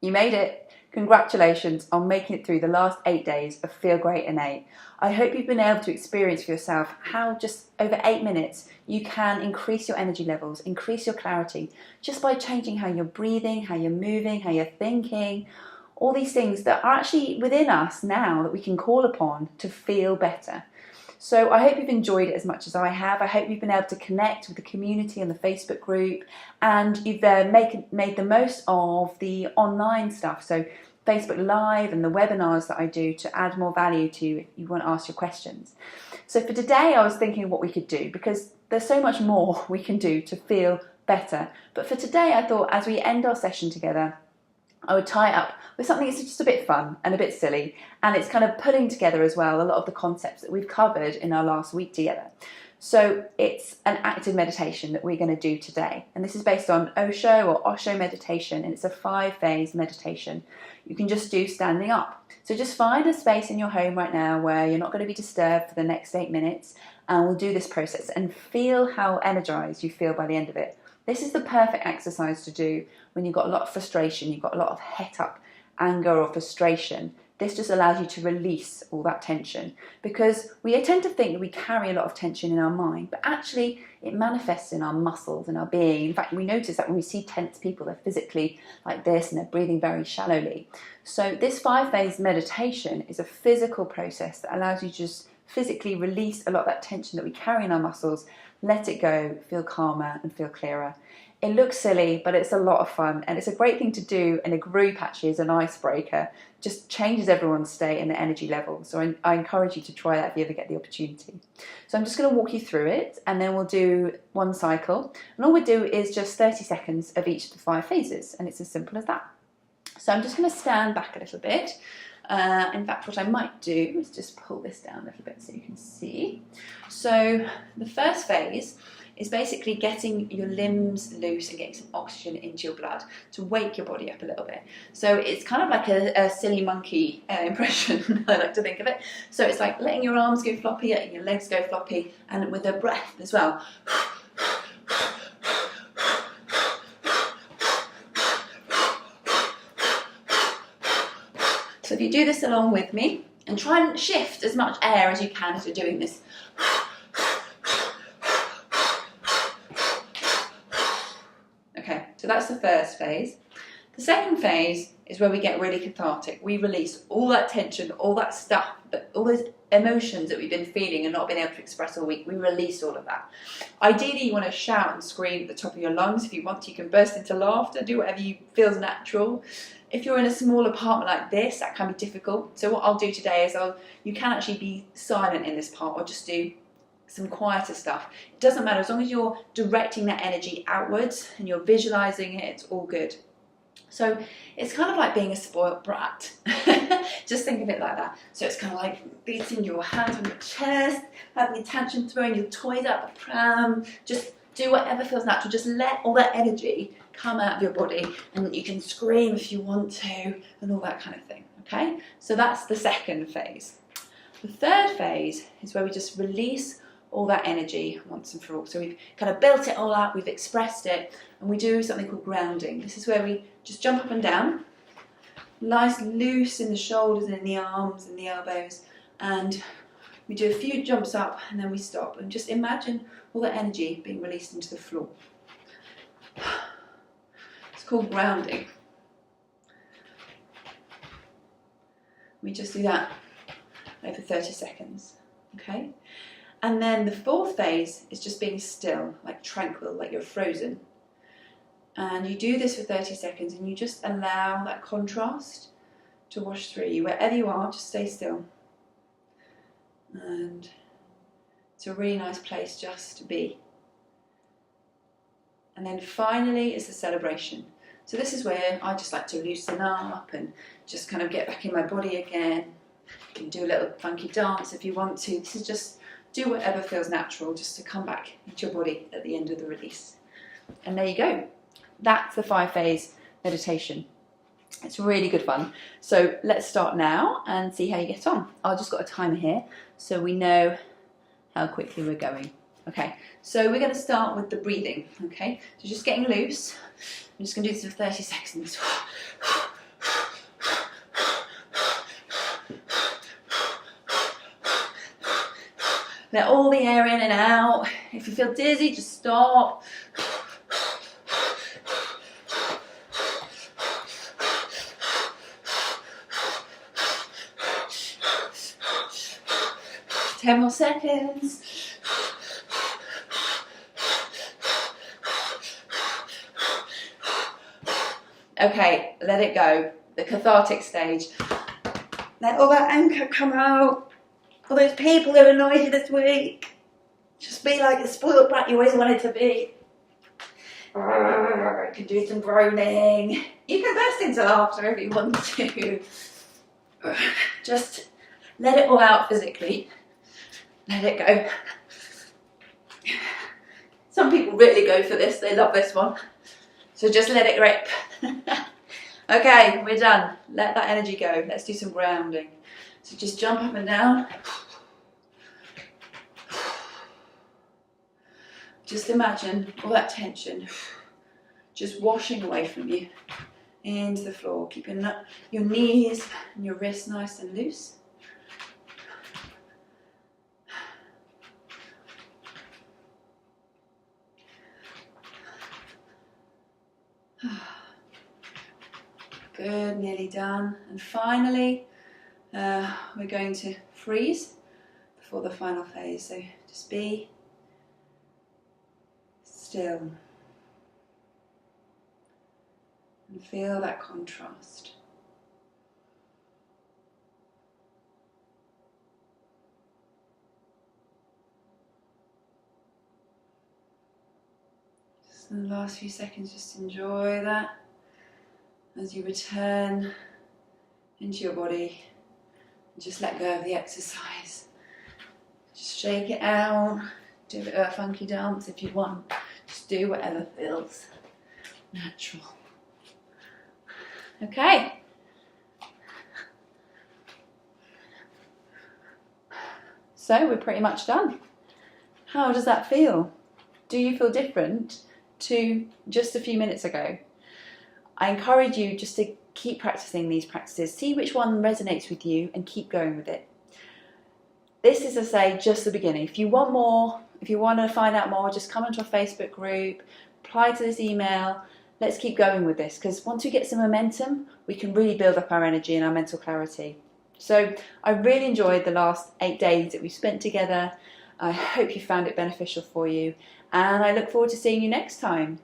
You made it. Congratulations on making it through the last 8 days of Feel Great Innate. I hope you've been able to experience for yourself how just over 8 minutes you can increase your energy levels, increase your clarity, just by changing how you're breathing, how you're moving, how you're thinking, all these things that are actually within us now that we can call upon to feel better. So I hope you've enjoyed it as much as I have. I hope you've been able to connect with the community on the Facebook group, and you've made the most of the online stuff. So Facebook Live and the webinars that I do to add more value to you if you want to ask your questions. So for today, I was thinking what we could do, because there's so much more we can do to feel better. But for today, I thought as we end our session together, I would tie it up with something that's just a bit fun and a bit silly, and it's kind of pulling together as well a lot of the concepts that we've covered in our last week together. So it's an active meditation that we're going to do today, and this is based on Osho meditation, and it's a 5-phase meditation. You can just do standing up. So just find a space in your home right now where you're not going to be disturbed for the next 8 minutes, and we'll do this process and feel how energized you feel by the end of it. This is the perfect exercise to do when you've got a lot of frustration, you've got a lot of het up anger or frustration. This just allows you to release all that tension, because we tend to think that we carry a lot of tension in our mind, but actually it manifests in our muscles and our being. In fact, we notice that when we see tense people, they're physically like this and they're breathing very shallowly. So this 5-phase meditation is a physical process that allows you to just physically release a lot of that tension that we carry in our muscles, let it go, feel calmer and feel clearer. It looks silly, but it's a lot of fun, and it's a great thing to do in a group actually as an icebreaker. Just changes everyone's state and their energy level. So I encourage you to try that if you ever get the opportunity. So I'm just going to walk you through it, and then we'll do one cycle. And all we do is just 30 seconds of each of the 5 phases, and it's as simple as that. So I'm just going to stand back a little bit. In fact, what I might do is just pull this down a little bit so you can see. So the first phase is basically getting your limbs loose and getting some oxygen into your blood to wake your body up a little bit. So it's kind of like a silly monkey impression, I like to think of it. So it's like letting your arms go floppy, letting your legs go floppy, and with a breath as well. So if you do this along with me, and try and shift as much air as you can as you're doing this. Okay, so that's the first phase. The second phase is where we get really cathartic. We release all that tension, all that stuff, all those emotions that we've been feeling and not been able to express all week. We release all of that. Ideally, you want to shout and scream at the top of your lungs. If you want to, you can burst into laughter, do whatever feels natural. If you're in a small apartment like this, that can be difficult. So what I'll do today is you can actually be silent in this part, or just do some quieter stuff. It doesn't matter, as long as you're directing that energy outwards and you're visualizing it, it's all good. So it's kind of like being a spoiled brat. Just think of it like that. So it's kind of like beating your hands on your chest, having your tension, throwing your toys out the pram. Just do whatever feels natural. Just let all that energy come out of your body, and you can scream if you want to and all that kind of thing. Okay, so that's the second phase. The third phase is where we just release all that energy once and for all. So we've kind of built it all up, we've expressed it, and we do something called grounding. This is where we just jump up and down, nice loose in the shoulders and in the arms and the elbows, and we do a few jumps up and then we stop, and just imagine all that energy being released into the floor. It's called grounding. We just do that over 30 seconds, okay? And then the fourth phase is just being still, like tranquil, like you're frozen. And you do this for 30 seconds, and you just allow that contrast to wash through you. Wherever you are, just stay still. And it's a really nice place just to be. And then finally is the celebration. So this is where I just like to loosen up and just kind of get back in my body again. You can do a little funky dance if you want to. This is just do whatever feels natural, just to come back into your body at the end of the release. And there you go. That's the 5-phase meditation. It's really good fun. So let's start now and see how you get on. I've just got a timer here so we know how quickly we're going. Okay, so we're going to start with the breathing. Okay, so just getting loose. I'm just going to do this for 30 seconds. Let all the air in and out. If you feel dizzy, just stop. 10 more seconds. Okay, let it go. The cathartic stage. Let all that anger come out. All those people who annoyed you this week. Just be like the spoiled brat you always wanted to be. You can do some groaning. You can burst into laughter if you want to. Just let it all out physically. Let it go. Some people really go for this. They love this one. So just let it rip. Okay, we're done. Let that energy go. Let's do some grounding. So just jump up and down. Just imagine all that tension just washing away from you into the floor. Keeping your knees and your wrists nice and loose. Good, nearly done. And finally, we're going to freeze before the final phase. So just be still and feel that contrast. Just in the last few seconds, just enjoy that as you return into your body and just let go of the exercise. Just shake it out, do a funky dance if you want. Just do whatever feels natural. Okay. So we're pretty much done. How does that feel? Do you feel different to just a few minutes ago? I encourage you just to keep practicing these practices. See which one resonates with you and keep going with it. This is, as I say, just the beginning. If you want more, if you want to find out more, just come into our Facebook group, apply to this email. Let's keep going with this, because once we get some momentum, we can really build up our energy and our mental clarity. So I really enjoyed the last 8 days that we spent together. I hope you found it beneficial for you, and I look forward to seeing you next time.